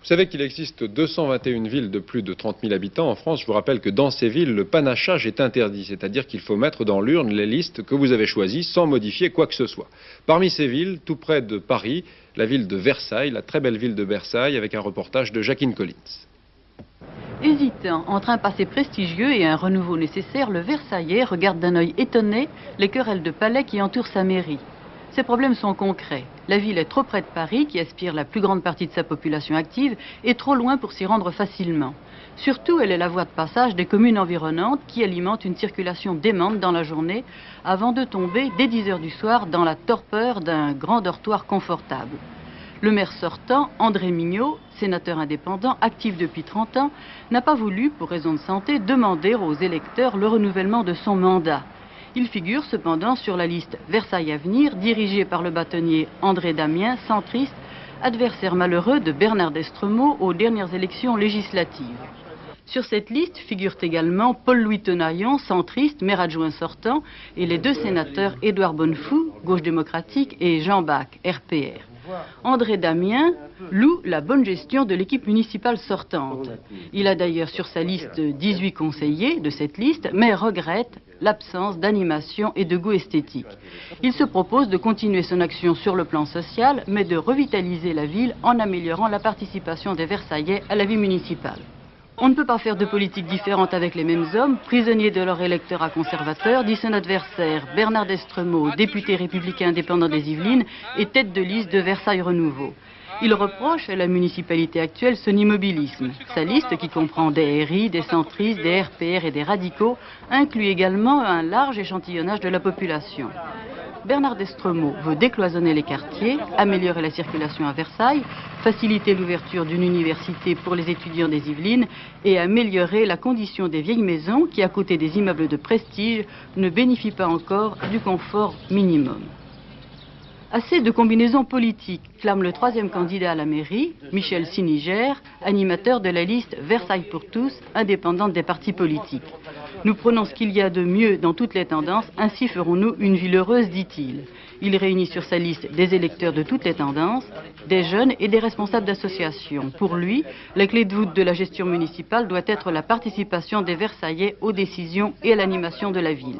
Vous savez qu'il existe 221 villes de plus de 30 000 habitants en France. Je vous rappelle que dans ces villes, le panachage est interdit, c'est-à-dire qu'il faut mettre dans l'urne les listes que vous avez choisies sans modifier quoi que ce soit. Parmi ces villes, tout près de Paris, la ville de Versailles, la très belle ville de Versailles, avec un reportage de Jacqueline Collins. Hésitant entre un passé prestigieux et un renouveau nécessaire, le Versaillais regarde d'un œil étonné les querelles de palais qui entourent sa mairie. Ces problèmes sont concrets. La ville est trop près de Paris, qui aspire la plus grande partie de sa population active, et trop loin pour s'y rendre facilement. Surtout, elle est la voie de passage des communes environnantes qui alimentent une circulation démente dans la journée, avant de tomber dès 10 h du soir dans la torpeur d'un grand dortoir confortable. Le maire sortant, André Mignot, sénateur indépendant, actif depuis 30 ans, n'a pas voulu, pour raison de santé, demander aux électeurs le renouvellement de son mandat. Il figure cependant sur la liste Versailles Avenir, dirigée par le bâtonnier André Damien, centriste, adversaire malheureux de Bernard d'Estremaux aux dernières élections législatives. Sur cette liste figurent également Paul-Louis Tenaillon, centriste, maire adjoint sortant, et les deux sénateurs Édouard Bonnefou, gauche démocratique, et Jean Bach, RPR. André Damien loue la bonne gestion de l'équipe municipale sortante. Il a d'ailleurs sur sa liste 18 conseillers de cette liste, mais regrette l'absence d'animation et de goût esthétique. Il se propose de continuer son action sur le plan social, mais de revitaliser la ville en améliorant la participation des Versaillais à la vie municipale. On ne peut pas faire de politique différente avec les mêmes hommes, prisonniers de leur électorat conservateur, dit son adversaire Bernard d'Estremaux, député républicain indépendant des Yvelines et tête de liste de Versailles Renouveau. Il reproche à la municipalité actuelle son immobilisme. Sa liste, qui comprend des RI, des centristes, des RPR et des radicaux, inclut également un large échantillonnage de la population. Bernard d'Estremaux veut décloisonner les quartiers, améliorer la circulation à Versailles, faciliter l'ouverture d'une université pour les étudiants des Yvelines et améliorer la condition des vieilles maisons qui, à côté des immeubles de prestige, ne bénéficient pas encore du confort minimum. Assez de combinaisons politiques, clame le troisième candidat à la mairie, Michel Siniger, animateur de la liste Versailles pour tous, indépendante des partis politiques. Nous prenons ce qu'il y a de mieux dans toutes les tendances, ainsi ferons-nous une ville heureuse, dit-il. Il réunit sur sa liste des électeurs de toutes les tendances, des jeunes et des responsables d'associations. Pour lui, la clé de voûte de la gestion municipale doit être la participation des Versaillais aux décisions et à l'animation de la ville.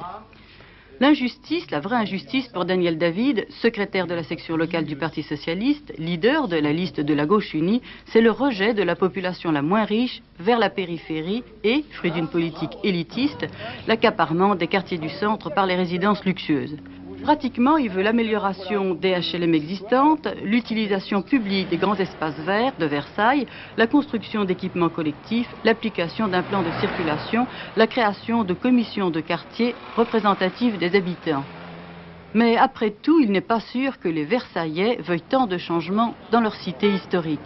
L'injustice, la vraie injustice pour Daniel David, secrétaire de la section locale du Parti socialiste, leader de la liste de la gauche unie, c'est le rejet de la population la moins riche vers la périphérie et, fruit d'une politique élitiste, l'accaparement des quartiers du centre par les résidences luxueuses. Pratiquement, il veut l'amélioration des HLM existantes, l'utilisation publique des grands espaces verts de Versailles, la construction d'équipements collectifs, l'application d'un plan de circulation, la création de commissions de quartier représentatives des habitants. Mais après tout, il n'est pas sûr que les Versaillais veuillent tant de changements dans leur cité historique.